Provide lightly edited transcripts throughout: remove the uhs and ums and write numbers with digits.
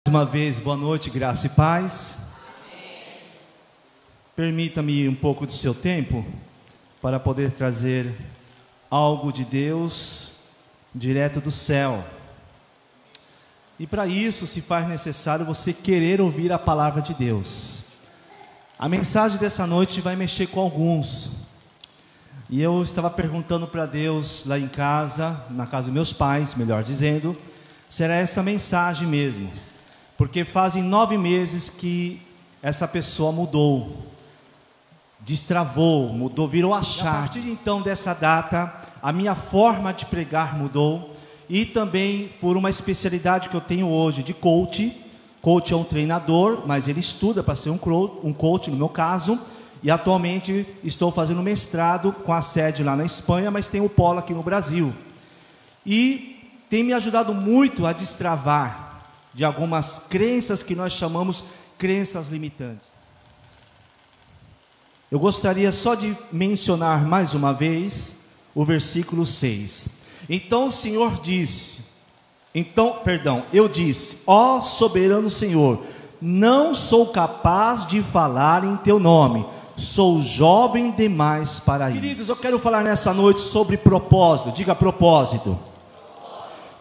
Uma vez, boa noite, graça e paz. Permita-me um pouco do seu tempo para poder trazer algo de Deus direto do céu. E para isso se faz necessário você querer ouvir a palavra de Deus. A mensagem dessa noite vai mexer com alguns. E eu estava perguntando para Deus lá em casa, na casa dos meus pais, melhor dizendo, será essa mensagem mesmo? Porque fazem 9 meses que essa pessoa mudou, destravou, mudou, virou a chave. A partir então dessa data, a minha forma de pregar mudou. E também por uma especialidade que eu tenho hoje de coach. Coach é um treinador, mas ele estuda para ser um coach no meu caso. E atualmente estou fazendo mestrado com a sede lá na Espanha, mas tem o polo aqui no Brasil. E tem me ajudado muito a destravar de algumas crenças que nós chamamos crenças limitantes. Eu gostaria só de mencionar mais uma vez o versículo 6. Então o Senhor disse, eu disse, ó soberano Senhor, não sou capaz de falar em teu nome, sou jovem demais para isso. Queridos, eu quero falar nessa noite sobre propósito, diga propósito.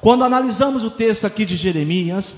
Quando analisamos o texto aqui de Jeremias,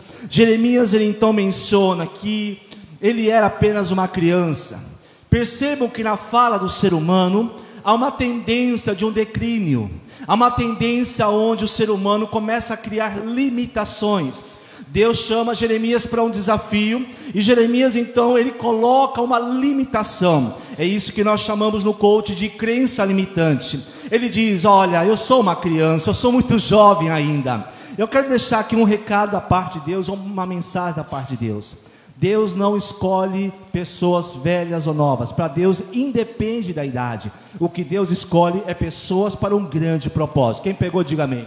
ele então menciona que ele era apenas uma criança. Percebam que na fala do ser humano, há uma tendência de um declínio, há uma tendência onde o ser humano começa a criar limitações. Deus chama Jeremias para um desafio, e Jeremias então, ele coloca uma limitação. É isso que nós chamamos no coach de crença limitante. Ele diz, olha, eu sou uma criança, eu sou muito jovem ainda. Eu quero deixar aqui um recado da parte de Deus, uma mensagem da parte de Deus. Deus não escolhe pessoas velhas ou novas. Para Deus independe da idade. O que Deus escolhe é pessoas para um grande propósito. Quem pegou, diga amém.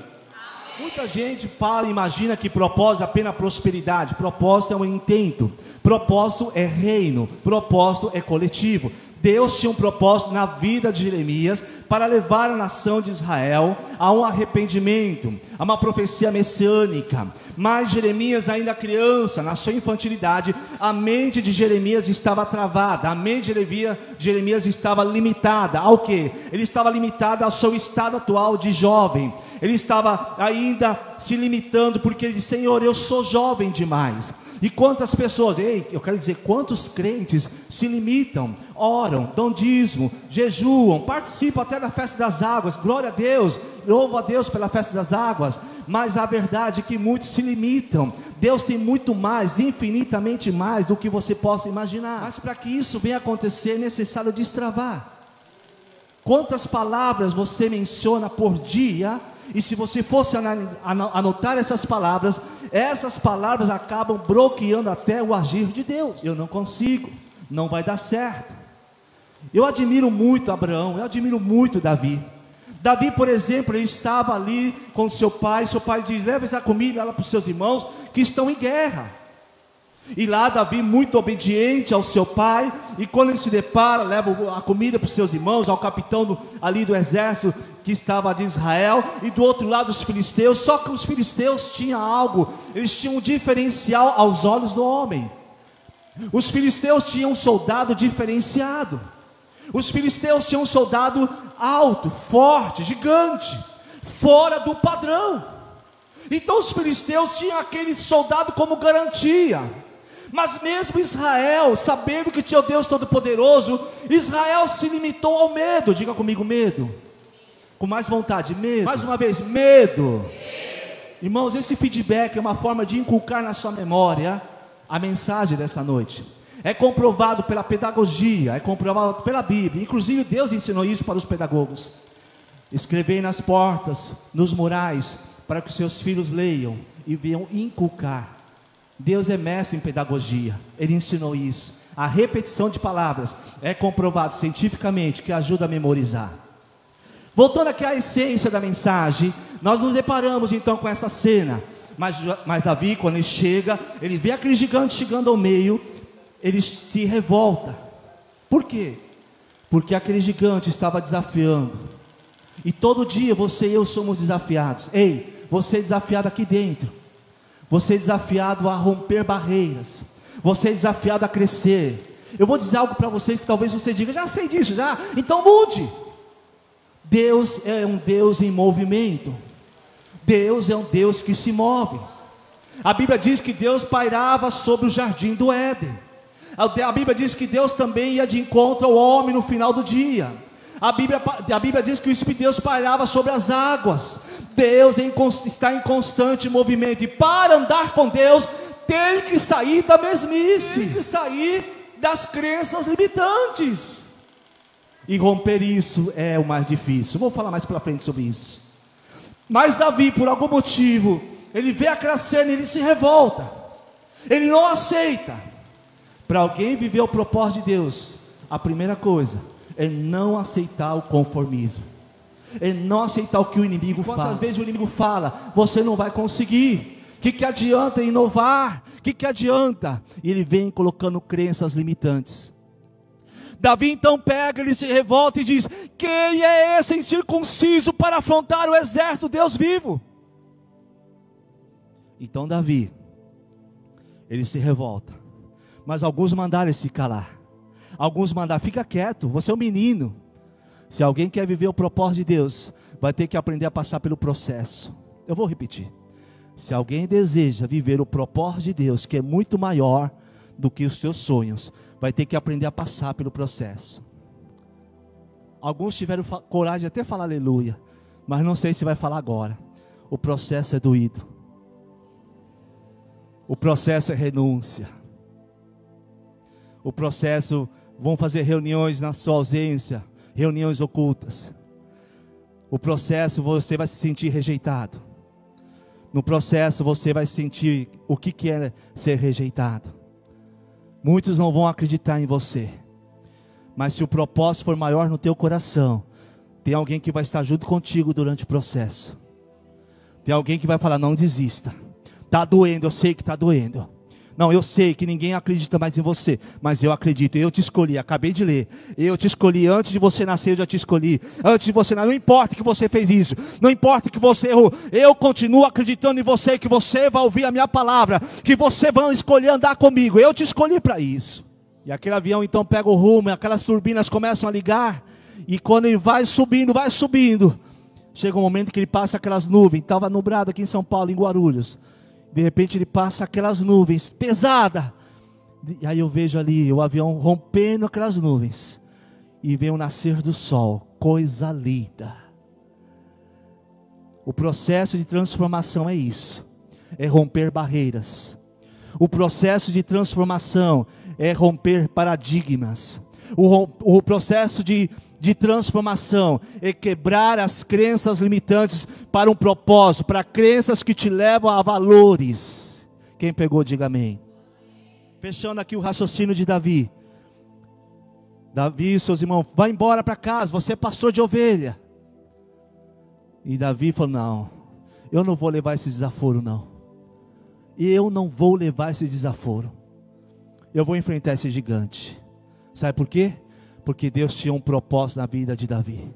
Muita gente fala e imagina que propósito é apenas prosperidade. Propósito é um intento. Propósito é reino. Propósito é coletivo. Deus tinha um propósito na vida de Jeremias para levar a nação de Israel a um arrependimento, a uma profecia messiânica. Mas Jeremias, ainda criança, na sua infantilidade, a mente de Jeremias estava travada, a mente de Jeremias estava limitada ao quê? Ele estava limitado ao seu estado atual de jovem. Ele estava ainda se limitando porque ele disse, Senhor, eu sou jovem demais. E quantas pessoas, eu quero dizer, quantos crentes se limitam, oram, dão dízimo, jejuam, participam até da festa das águas, glória a Deus, louvo a Deus pela festa das águas, mas a verdade é que muitos se limitam. Deus tem muito mais, infinitamente mais do que você possa imaginar, mas para que isso venha acontecer é necessário destravar. Quantas palavras você menciona por dia? E se você fosse anotar essas palavras acabam bloqueando até o agir de Deus. Eu não consigo, não vai dar certo. Eu admiro muito Abraão, eu admiro muito Davi. Davi, por exemplo, ele estava ali com seu pai diz, leva essa comida lá para os seus irmãos que estão em guerra. E lá Davi, muito obediente ao seu pai, e quando ele se depara, leva a comida para os seus irmãos, ao capitão ali do exército que estava de Israel, e do outro lado os filisteus. Só que os filisteus tinham algo, eles tinham um diferencial aos olhos do homem. Os filisteus tinham um soldado diferenciado. Os filisteus tinham um soldado alto, forte, gigante, fora do padrão. Então os filisteus tinham aquele soldado como garantia. Mas mesmo Israel, sabendo que tinha o Deus Todo-Poderoso, Israel se limitou ao medo. Diga comigo, medo. Com mais vontade, medo. Mais uma vez, medo. Irmãos, esse feedback é uma forma de inculcar na sua memória a mensagem dessa noite. É comprovado pela pedagogia, é comprovado pela Bíblia. Inclusive Deus ensinou isso para os pedagogos. Escrevei nas portas, nos murais, para que os seus filhos leiam e venham inculcar. Deus é mestre em pedagogia, Ele ensinou isso. A repetição de palavras é comprovado cientificamente que ajuda a memorizar. Voltando aqui à essência da mensagem, nós nos deparamos então com essa cena. Mas Davi, quando ele chega, ele vê aquele gigante chegando ao meio, ele se revolta. Por quê? Porque aquele gigante estava desafiando. E todo dia você e eu somos desafiados. Ei, você é desafiado aqui dentro. Você é desafiado a romper barreiras. Você é desafiado a crescer. Eu vou dizer algo para vocês que talvez você diga: já sei disso, já, então mude. Deus é um Deus em movimento. Deus é um Deus que se move. A Bíblia diz que Deus pairava sobre o jardim do Éden. A Bíblia diz que Deus também ia de encontro ao homem no final do dia. A Bíblia diz que o Espírito de Deus pairava sobre as águas. Deus está em constante movimento. E para andar com Deus, tem que sair da mesmice, tem que sair das crenças limitantes. E romper isso é o mais difícil. Vou falar mais para frente sobre isso. Mas Davi, por algum motivo, ele vê aquela cena e ele se revolta. Ele não aceita. Para alguém viver o propósito de Deus, a primeira coisa é não aceitar o conformismo. É não aceitar o que o inimigo fala. Quantas vezes o inimigo fala: você não vai conseguir. O que adianta inovar? O que adianta? E ele vem colocando crenças limitantes. Davi então pega, ele se revolta e diz: quem é esse incircunciso para afrontar o exército do Deus vivo? Então Davi, ele se revolta. Mas alguns mandaram ele se calar. Alguns mandaram: fica quieto, você é um menino. Se alguém quer viver o propósito de Deus, vai ter que aprender a passar pelo processo. Eu vou repetir. Se alguém deseja viver o propósito de Deus, que é muito maior do que os seus sonhos, vai ter que aprender a passar pelo processo. Alguns tiveram coragem de até falar aleluia, mas não sei se vai falar agora. O processo é doído. O processo é renúncia. O processo, vão fazer reuniões na sua ausência, reuniões ocultas. O processo, você vai se sentir rejeitado. No processo você vai sentir o que é ser rejeitado. Muitos não vão acreditar em você. Mas se o propósito for maior no teu coração, tem alguém que vai estar junto contigo durante o processo. Tem alguém que vai falar: não desista. Está doendo, eu sei que está doendo. Não, eu sei que ninguém acredita mais em você, mas eu acredito, eu te escolhi, acabei de ler. Eu te escolhi, antes de você nascer eu já te escolhi. Antes de você nascer, não importa que você fez isso, não importa que você errou, eu continuo acreditando em você, que você vai ouvir a minha palavra, que você vai escolher andar comigo, eu te escolhi para isso. E aquele avião então pega o rumo, aquelas turbinas começam a ligar, e quando ele vai subindo, chega um momento que ele passa aquelas nuvens. Estava nublado aqui em São Paulo, em Guarulhos. De repente ele passa aquelas nuvens pesadas. E aí eu vejo ali o avião rompendo aquelas nuvens. E vem o nascer do sol. Coisa linda. O processo de transformação é isso. É romper barreiras. O processo de transformação é romper paradigmas. O processo de transformação é quebrar as crenças limitantes para um propósito, para crenças que te levam a valores. Quem pegou, diga amém. Fechando aqui o raciocínio de Davi. Davi e seus irmãos: vai embora para casa, você é pastor de ovelha. E Davi falou: não, eu não vou levar esse desaforo não. Eu não vou levar esse desaforo. Eu vou enfrentar esse gigante. Sabe por quê? Porque Deus tinha um propósito na vida de Davi.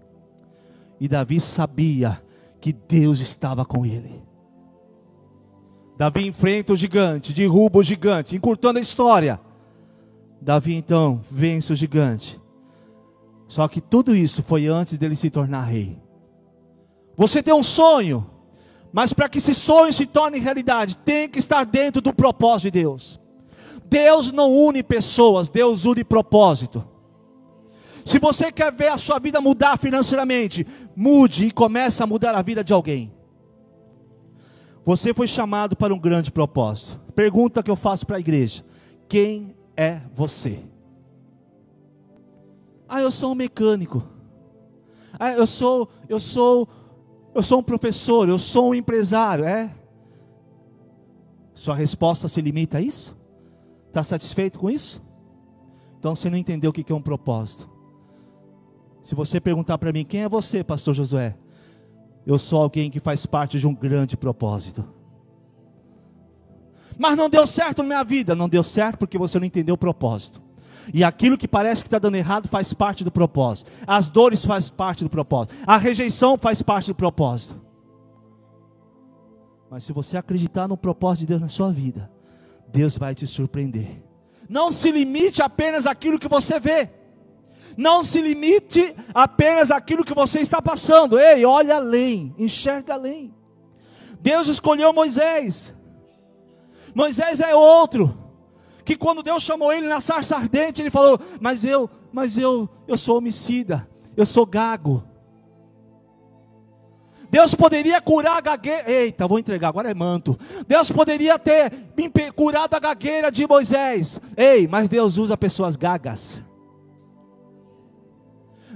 E Davi sabia que Deus estava com ele. Davi enfrenta o gigante, derruba o gigante, encurtando a história. Davi então vence o gigante. Só que tudo isso foi antes dele se tornar rei. Você tem um sonho, mas para que esse sonho se torne realidade, tem que estar dentro do propósito de Deus. Deus não une pessoas, Deus une propósito. Se você quer ver a sua vida mudar financeiramente, mude e comece a mudar a vida de alguém. Você foi chamado para um grande propósito. Pergunta que eu faço para a igreja: quem é você? Eu sou um mecânico. Eu sou um professor, eu sou um empresário. Sua resposta se limita a isso? Está satisfeito com isso? Então você não entendeu o que é um propósito. Se você perguntar para mim: quem é você, pastor Josué? Eu sou alguém que faz parte de um grande propósito. Mas não deu certo na minha vida. Não deu certo porque você não entendeu o propósito. E aquilo que parece que está dando errado faz parte do propósito. As dores fazem parte do propósito. A rejeição faz parte do propósito. Mas se você acreditar no propósito de Deus na sua vida, Deus vai te surpreender. Não se limite apenas àquilo que você vê. Não se limite apenas àquilo que você está passando. Ei, olha além, enxerga além. Deus escolheu Moisés. Moisés é outro, que quando Deus chamou ele na sarça ardente, ele falou, mas eu sou homicida, eu sou gago. Deus poderia curar a gagueira, eita, vou entregar, agora é manto. Deus poderia ter curado a gagueira de Moisés, mas Deus usa pessoas gagas.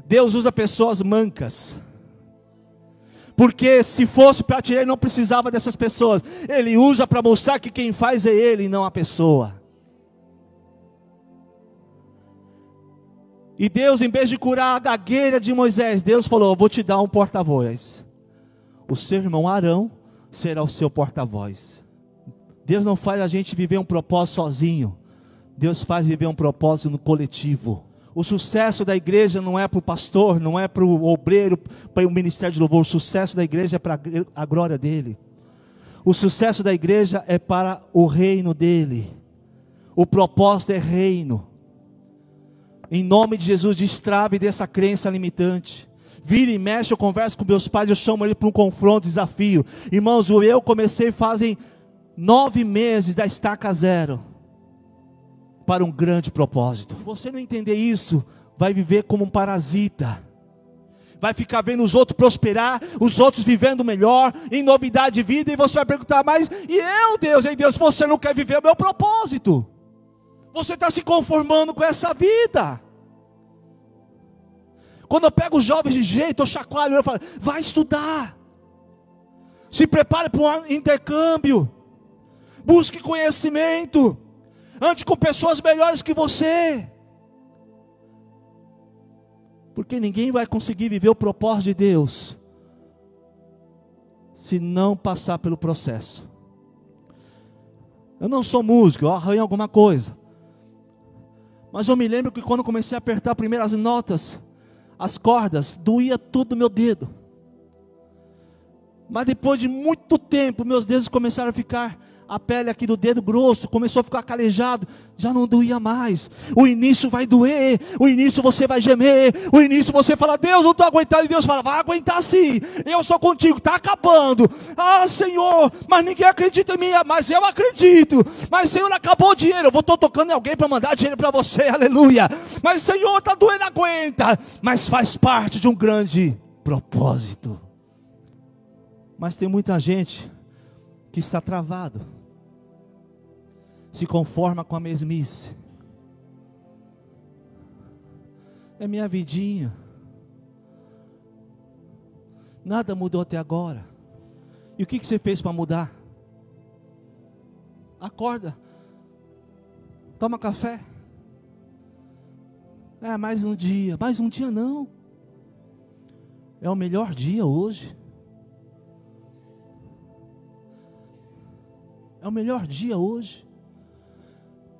Deus usa pessoas mancas. Porque se fosse para tirar, ele não precisava dessas pessoas. Ele usa para mostrar que quem faz é ele e não a pessoa. E Deus, em vez de curar a gagueira de Moisés, Deus falou, eu vou te dar um porta-voz. O seu irmão Arão será o seu porta-voz. Deus não faz a gente viver um propósito sozinho. Deus faz viver um propósito no coletivo. O sucesso da igreja não é para o pastor, não é para o obreiro, para o ministério de louvor. O sucesso da igreja é para a glória dele. O sucesso da igreja é para o reino dele. O propósito é reino. Em nome de Jesus, destrave dessa crença limitante. Vira e mexe, eu converso com meus pais, eu chamo ele para um confronto, desafio. Irmãos, eu comecei fazem 9 meses da estaca zero. Para um grande propósito. Se você não entender isso, vai viver como um parasita. Vai ficar vendo os outros prosperar, os outros vivendo melhor, em novidade de vida, e você vai perguntar, mas e eu, Deus? Ei, Deus, você não quer viver o meu propósito? Você está se conformando com essa vida. Quando eu pego os jovens de jeito, eu chacoalho, eu falo, vai estudar. Se prepare para um intercâmbio. Busque conhecimento. Ande com pessoas melhores que você. Porque ninguém vai conseguir viver o propósito de Deus se não passar pelo processo. Eu não sou músico, eu arranho alguma coisa. Mas eu me lembro que quando comecei a apertar primeiro as notas, as cordas, doía tudo no meu dedo. Mas depois de muito tempo, meus dedos começaram a ficar, a pele aqui do dedo grosso, começou a ficar calejado, já não doía mais. O início vai doer, o início você vai gemer, o início você fala, Deus, não estou aguentando, e Deus fala, vai aguentar sim, eu sou contigo, está acabando. Ah, Senhor, mas ninguém acredita em mim, mas eu acredito. Mas Senhor, acabou o dinheiro, eu estou tocando em alguém para mandar dinheiro para você, aleluia. Mas Senhor, está doendo, aguenta, mas faz parte de um grande propósito. Mas tem muita gente que está travado. Se conforma com a mesmice. É minha vidinha. Nada mudou até agora. E o que você fez para mudar? Acorda. Toma café. Mais um dia. Mais um dia não. É o melhor dia hoje. É o melhor dia hoje.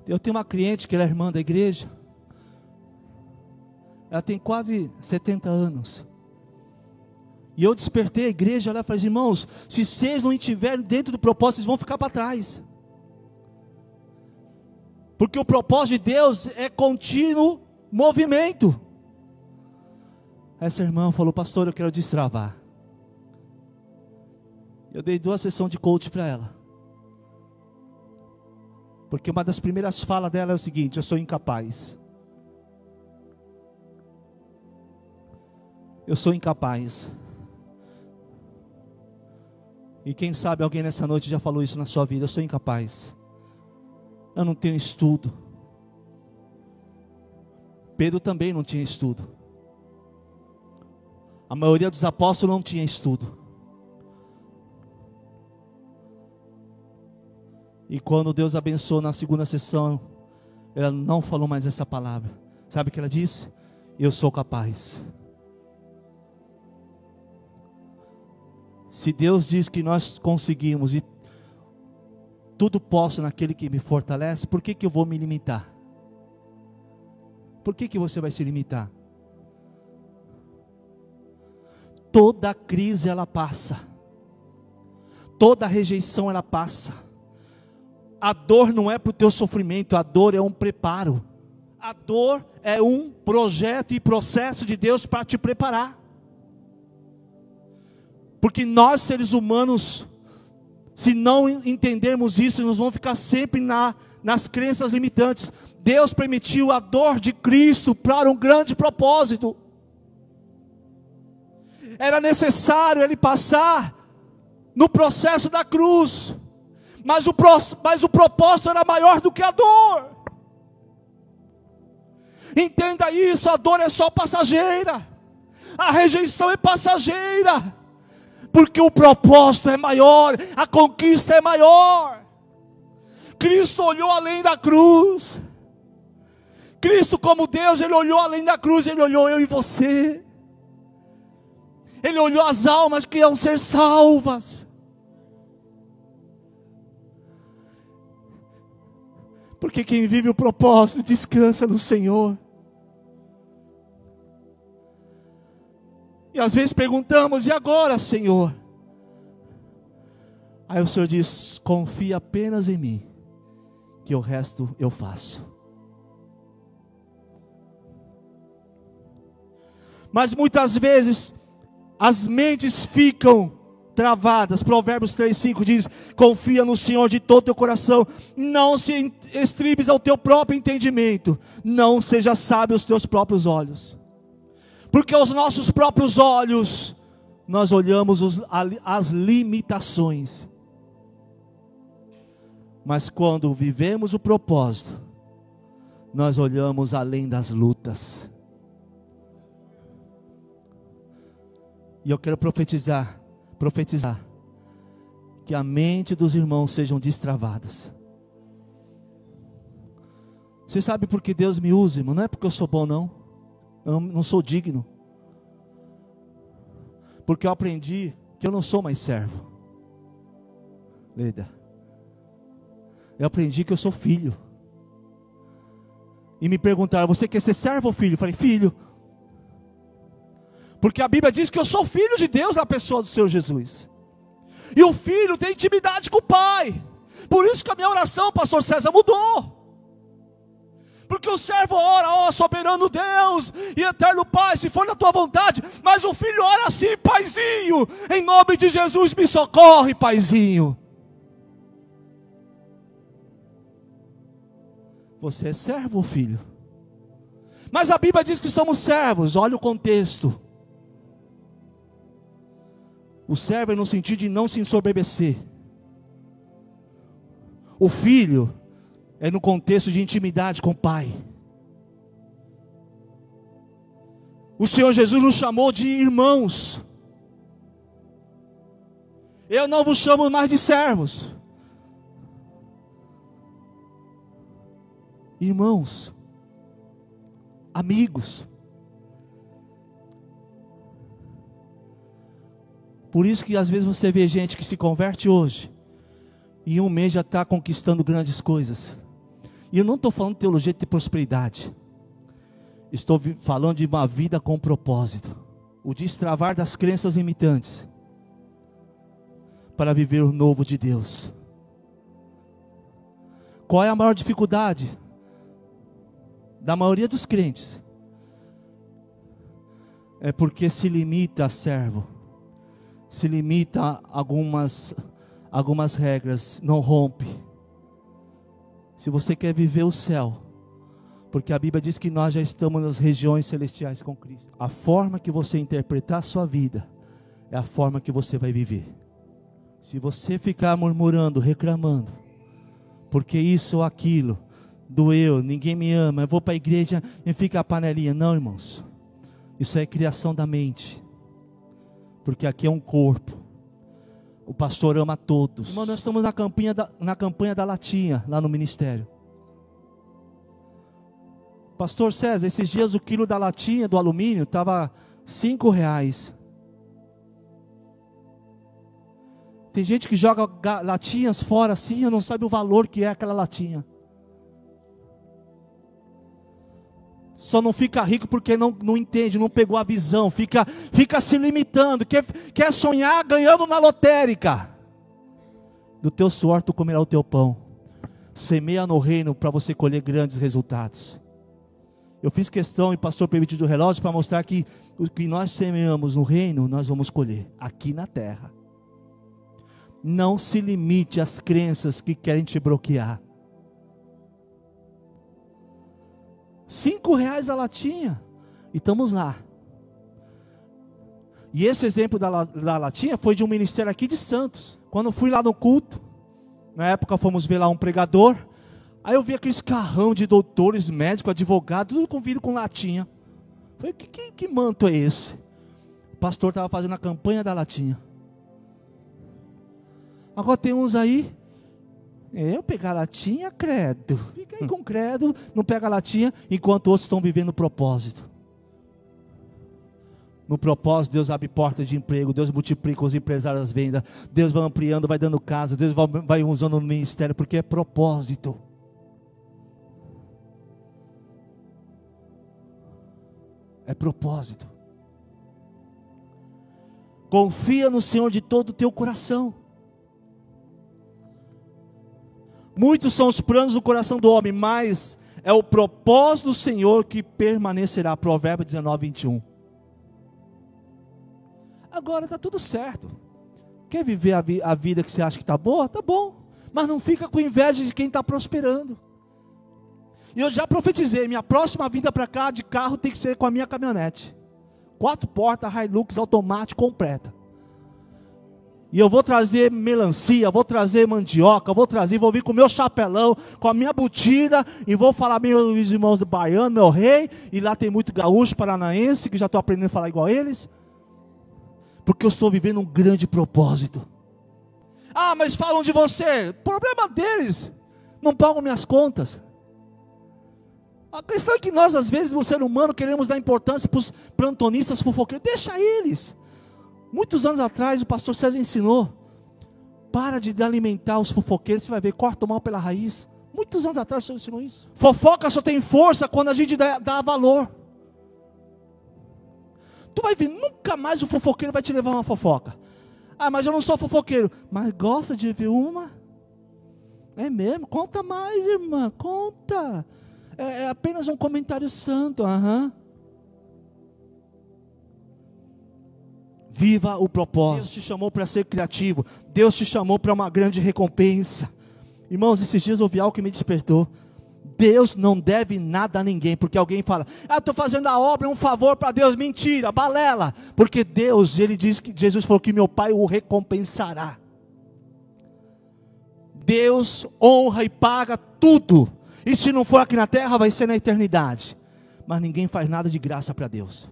Eu tenho uma cliente que ela é irmã da igreja. Ela tem quase 70 anos. E eu despertei a igreja, ela falou, irmãos, se vocês não estiverem dentro do propósito, vocês vão ficar para trás. Porque o propósito de Deus é contínuo movimento. Essa irmã falou, pastor, eu quero destravar. Eu dei 2 sessões de coach para ela. Porque uma das primeiras falas dela é o seguinte, eu sou incapaz. Eu sou incapaz. E quem sabe alguém nessa noite já falou isso na sua vida, eu sou incapaz. Eu não tenho estudo. Pedro também não tinha estudo. A maioria dos apóstolos não tinha estudo. E quando Deus abençoou na segunda sessão, ela não falou mais essa palavra. Sabe o que ela disse? Eu sou capaz. Se Deus diz que nós conseguimos e tudo posso naquele que me fortalece, por que eu vou me limitar? Por que você vai se limitar? Toda crise ela passa. toda rejeição ela passa. A dor não é para o teu sofrimento, a dor é um preparo. A dor é um projeto e processo de Deus para te preparar. Porque nós, seres humanos, se não entendermos isso, nós vamos ficar sempre nas crenças limitantes. Deus permitiu a dor de Cristo para um grande propósito. Era necessário Ele passar no processo da cruz. Mas o propósito era maior do que a dor. Entenda isso, a dor é só passageira. A rejeição é passageira. Porque o propósito é maior, a conquista é maior. Cristo olhou além da cruz. Cristo como Deus, Ele olhou além da cruz, Ele olhou eu e você. Ele olhou as almas que iam ser salvas. Porque quem vive o propósito descansa no Senhor. E às vezes perguntamos, e agora, Senhor? Aí o Senhor diz, confia apenas em mim, que o resto eu faço. Mas muitas vezes, as mentes ficam travadas. Provérbios 3:5 diz, confia no Senhor de todo o teu coração, não se estribes ao teu próprio entendimento, não seja sábio aos teus próprios olhos. Porque aos nossos próprios olhos, nós olhamos as limitações. Mas quando vivemos o propósito, nós olhamos além das lutas. E eu quero profetizar, que a mente dos irmãos sejam destravadas. Você sabe por que Deus me usa, irmão? Não é porque eu sou bom, não. Eu não sou digno. Porque eu aprendi que eu não sou mais servo. Leda. Eu aprendi que eu sou filho. E me perguntaram, você quer ser servo ou filho? Eu falei, filho. Porque a Bíblia diz que eu sou filho de Deus na pessoa do Senhor Jesus. E o filho tem intimidade com o pai. Por isso que a minha oração, pastor César, mudou. Porque o servo ora, ó soberano Deus e eterno Pai, se for na tua vontade. Mas o filho ora assim, paizinho, em nome de Jesus me socorre, paizinho. Você é servo, filho? Mas a Bíblia diz que somos servos, olha o contexto. O servo é no sentido de não se ensoberbecer. O filho é no contexto de intimidade com o Pai. O Senhor Jesus nos chamou de irmãos. Eu não vos chamo mais de servos. Irmãos. Amigos. Por isso que às vezes você vê gente que se converte hoje, e em um mês já está conquistando grandes coisas. E eu não estou falando de teologia de prosperidade. Estou falando de uma vida com propósito. O destravar das crenças limitantes. Para viver o novo de Deus. Qual é a maior dificuldade da maioria dos crentes? É porque se limita a servo. Se limita a algumas regras. Não rompe. Se você quer viver o céu, porque a Bíblia diz que nós já estamos nas regiões celestiais com Cristo. A forma que você interpretar a sua vida, é a forma que você vai viver. Se você ficar murmurando, reclamando, porque isso ou aquilo, doeu, ninguém me ama, eu vou para a igreja e fica a panelinha. Não, irmãos, isso é criação da mente, porque aqui é um corpo. O pastor ama todos. Irmão, nós estamos na campanha da latinha, lá no ministério. Pastor César, esses dias o quilo da latinha, do alumínio, estava R$5. Tem gente que joga latinhas fora assim, não sabe o valor que é aquela latinha. Só não fica rico porque não entende, não pegou a visão, fica se limitando, quer sonhar ganhando na lotérica. Do teu suor tu comerá o teu pão. Semeia no reino para você colher grandes resultados. Eu fiz questão, e pastor permitiu do relógio, para mostrar que o que nós semeamos no reino, nós vamos colher aqui na terra. Não se limite às crenças que querem te bloquear. R$5 a latinha, e estamos lá. E esse exemplo da latinha foi de um ministério aqui de Santos. Quando eu fui lá no culto, na época fomos ver lá um pregador, aí eu vi aqueles carrão de doutores, médicos, advogados, tudo com vidro com latinha. Falei, que manto é esse? O pastor estava fazendo a campanha da latinha. Agora tem uns aí, eu pegar a latinha, credo. Fica aí com credo, não pega a latinha, enquanto outros estão vivendo o propósito. No propósito, Deus abre portas de emprego, Deus multiplica os empresários as vendas, Deus vai ampliando, vai dando casa, Deus vai usando no ministério, porque é propósito. É propósito. Confia no Senhor de todo o teu coração. Muitos são os planos do coração do homem, mas é o propósito do Senhor que permanecerá. Provérbios 19:21. Agora está tudo certo. Quer viver a vida que você acha que está boa? Está bom. Mas não fica com inveja de quem está prosperando. E eu já profetizei, minha próxima vinda para cá de carro tem que ser com a minha caminhonete. 4 portas, Hilux, automático, completa. E eu vou trazer melancia, vou trazer mandioca, vou vir com o meu chapelão, com a minha botina, e vou falar meus irmãos do baiano, meu rei, e lá tem muito gaúcho, paranaense, que já estou aprendendo a falar igual a eles. Porque eu estou vivendo um grande propósito. Ah, mas falam de você. Problema deles. Não pagam minhas contas. A questão é que nós, às vezes, no ser humano, queremos dar importância para os plantonistas fofoqueiros. Deixa eles. Muitos anos atrás, o pastor César ensinou. Para de alimentar os fofoqueiros. Você vai ver, corta o mal pela raiz. Muitos anos atrás o senhor ensinou isso. Fofoca só tem força quando a gente dá valor. Tu vai ver, nunca mais o fofoqueiro vai te levar uma fofoca. Ah, mas eu não sou fofoqueiro. Mas gosta de ver uma? É mesmo? Conta mais, irmã, conta. É apenas um comentário santo. Viva o propósito. Deus te chamou para ser criativo. Deus te chamou para uma grande recompensa. Irmãos, esses dias eu ouvi algo que me despertou. Deus não deve nada a ninguém, porque alguém fala, estou fazendo a obra, um favor para Deus. Mentira, balela, porque Deus, ele diz que Jesus falou que meu Pai o recompensará. Deus honra e paga tudo, e se não for aqui na terra, vai ser na eternidade. Mas ninguém faz nada de graça para Deus.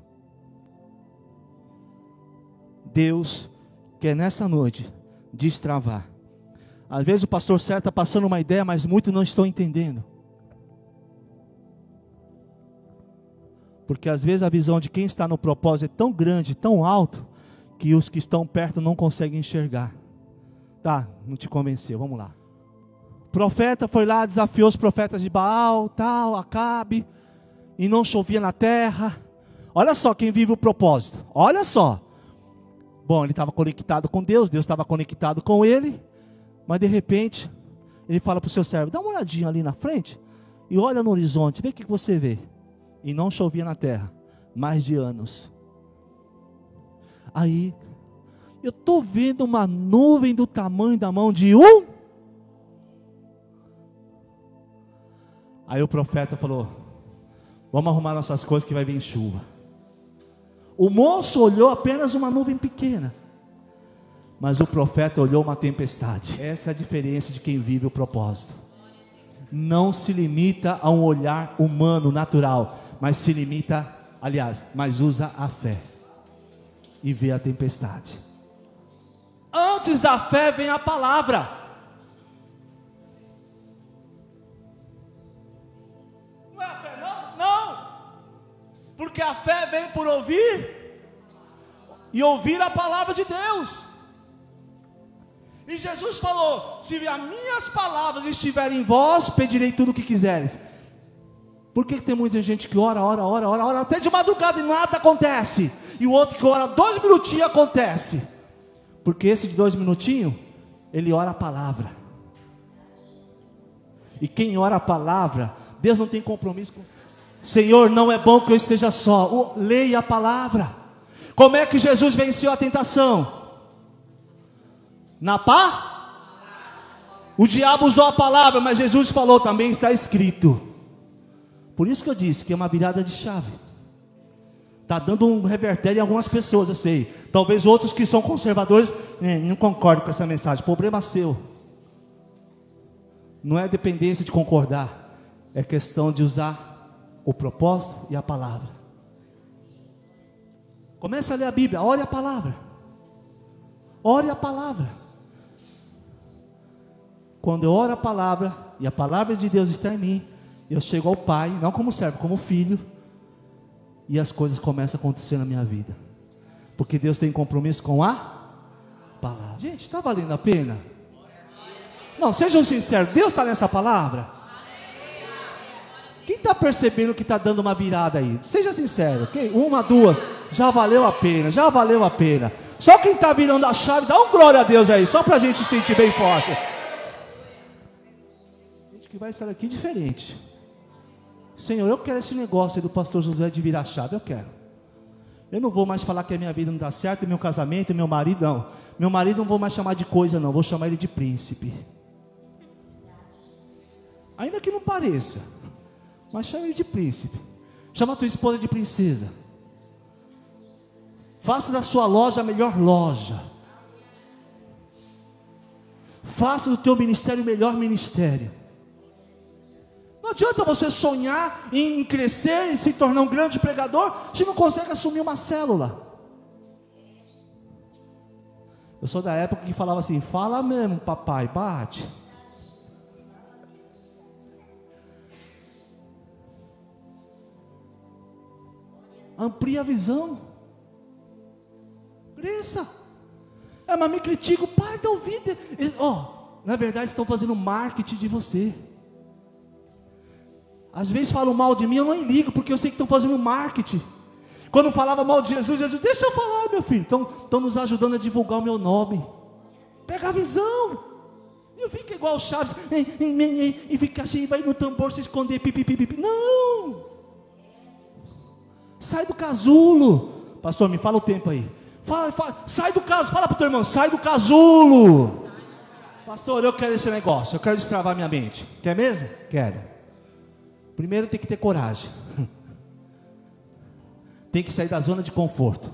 Deus quer nessa noite destravar. Às vezes o pastor certo está passando uma ideia, mas muitos não estão entendendo. Porque às vezes a visão de quem está no propósito é tão grande, tão alto, que os que estão perto não conseguem enxergar. Tá, não te convenceu, vamos lá. O profeta foi lá, desafiou os profetas de Baal, tal, Acabe, e não chovia na terra. Olha só quem vive o propósito, olha só. Bom, ele estava conectado com Deus, Deus estava conectado com ele, mas de repente, ele fala para o seu servo, dá uma olhadinha ali na frente, e olha no horizonte, vê o que você vê. E não chovia na terra, mais de anos. Aí, eu estou vendo uma nuvem do tamanho da mão de um. Aí o profeta falou, vamos arrumar nossas coisas que vai vir chuva. O moço olhou apenas uma nuvem pequena, mas o profeta olhou uma tempestade. Essa é a diferença de quem vive o propósito. Não se limita a um olhar humano, natural, mas se limita, mas usa a fé e vê a tempestade. Antes da fé vem a palavra. Não é a fé não? Não. Porque a fé vem por ouvir e ouvir a palavra de Deus. E Jesus falou, se as minhas palavras estiverem em vós, pedirei tudo o que quiseres. Por que tem muita gente que ora, até de madrugada e nada acontece? E o outro que ora 2 minutinhos acontece. Porque esse de 2 minutinhos, ele ora a palavra. E quem ora a palavra, Deus não tem compromisso com... Senhor, não é bom que eu esteja só. Leia a palavra. Como é que Jesus venceu a tentação? Na pá? O diabo usou a palavra, mas Jesus falou também, está escrito. Por isso que eu disse que é uma virada de chave. Está dando um revertério em algumas pessoas, eu sei. Talvez outros que são conservadores não concordem com essa mensagem. Problema seu. Não é dependência de concordar, é questão de usar o propósito e a palavra. Comece a ler a Bíblia, ore a palavra. Ore a palavra. Quando eu oro a palavra, e a palavra de Deus está em mim, eu chego ao Pai, não como servo, como filho, e as coisas começam a acontecer na minha vida. Porque Deus tem compromisso com a palavra. Gente, está valendo a pena? Não, sejam sinceros, Deus está nessa palavra? Quem está percebendo que está dando uma virada aí? Seja sincero, okay? Uma, duas, já valeu a pena, já valeu a pena. Só quem está virando a chave, dá um glória a Deus aí, só para a gente sentir bem forte. Gente que vai sair aqui diferente. Senhor, eu quero esse negócio aí do pastor José de virar a chave, eu quero. Eu não vou mais falar que a minha vida não dá certo, meu casamento, meu marido, não. Meu marido não vou mais chamar de coisa, não, vou chamar ele de príncipe. Ainda que não pareça, mas chama ele de príncipe. Chama a tua esposa de princesa. Faça da sua loja a melhor loja. Faça do teu ministério o melhor ministério. Não adianta você sonhar em crescer e se tornar um grande pregador se não consegue assumir uma célula. Eu sou da época que falava assim: fala mesmo, papai, bate. Amplie a visão. Cresça. Mas me critica, para de ouvir. Na verdade estão fazendo marketing de você. Às vezes falam mal de mim, eu não ligo, porque eu sei que estão fazendo marketing. Quando falava mal de Jesus, deixa eu falar, meu filho. Estão nos ajudando a divulgar o meu nome. Pega a visão. E eu fico igual o Chaves, e fica assim, vai no tambor se esconder, pipi. Não. Sai do casulo. Pastor, me fala o tempo aí. Sai do casulo, fala para o teu irmão, sai do casulo. Pastor, eu quero esse negócio, eu quero destravar minha mente. Quer mesmo? Quero. Primeiro tem que ter coragem. Tem que sair da zona de conforto.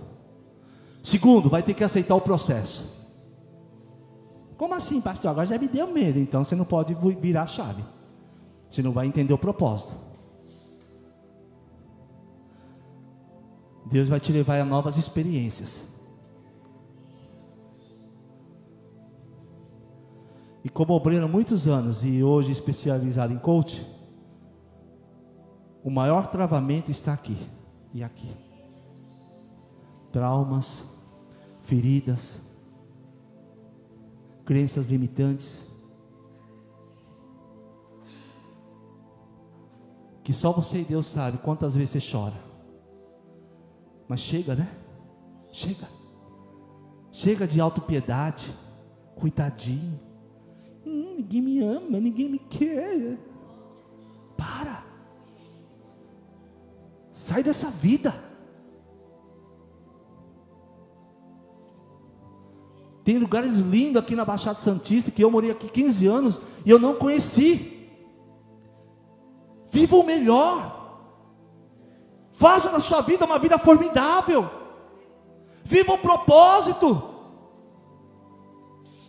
Segundo, vai ter que aceitar o processo. Como assim, pastor? Agora já me deu medo. Então você não pode virar a chave. Você não vai entender o propósito. Deus vai te levar a novas experiências. E como obreiro há muitos anos e hoje especializado em coach, o maior travamento está aqui e aqui. Traumas, feridas, crenças limitantes, que só você e Deus sabe quantas vezes você chora. Mas chega, né? Chega de autopiedade, coitadinho. Ninguém me ama, ninguém me quer. Para. Sai dessa vida. Tem lugares lindos aqui na Baixada Santista, que eu morei aqui 15 anos e eu não conheci. Viva o melhor. Faça da sua vida uma vida formidável. Viva um propósito.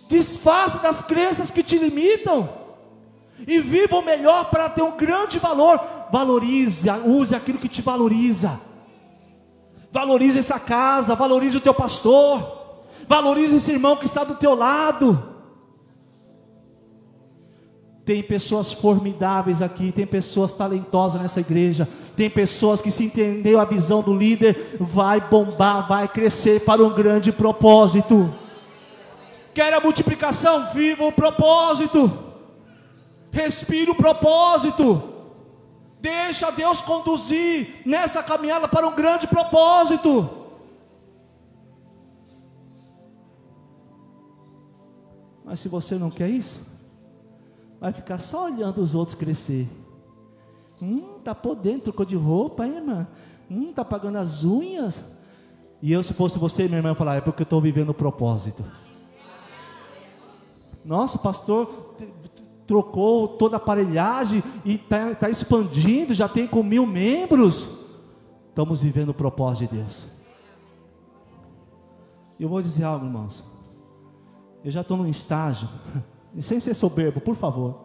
Desfaça das crenças que te limitam. E viva o melhor para ter um grande valor. Valorize, use aquilo que te valoriza. Valorize essa casa, valorize o teu pastor. Valorize esse irmão que está do teu lado. Tem pessoas formidáveis aqui, tem pessoas talentosas nessa igreja, tem pessoas que, se entendeu a visão do líder, vai bombar, vai crescer para um grande propósito. Quer a multiplicação? Viva o propósito. Respire o propósito. Deixa Deus conduzir nessa caminhada para um grande propósito. Mas se você não quer isso, vai ficar só olhando os outros crescer. Tá podendo, trocou de roupa, hein, irmã? Tá pagando as unhas. E eu, se fosse você, minha irmã, eu falar, é porque eu estou vivendo o propósito. Nossa, o pastor trocou toda a aparelhagem e está expandindo, já tem com 1000 membros. Estamos vivendo o propósito de Deus. E eu vou dizer algo, irmãos. Eu já estou num estágio, sem ser soberbo, por favor,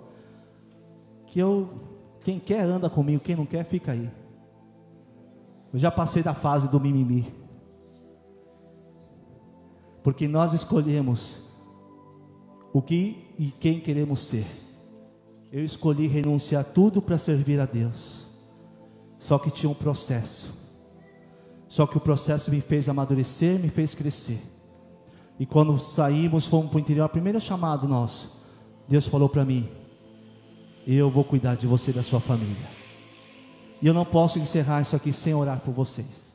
que quem quer anda comigo, quem não quer fica aí. Eu já passei da fase do mimimi, porque nós escolhemos o que e quem queremos ser. Eu escolhi renunciar tudo para servir a Deus, só que tinha um processo, só que o processo me fez amadurecer, me fez crescer. E quando saímos, fomos para o interior, o primeiro chamado nosso, Deus falou para mim, eu vou cuidar de você e da sua família. E eu não posso encerrar isso aqui sem orar por vocês.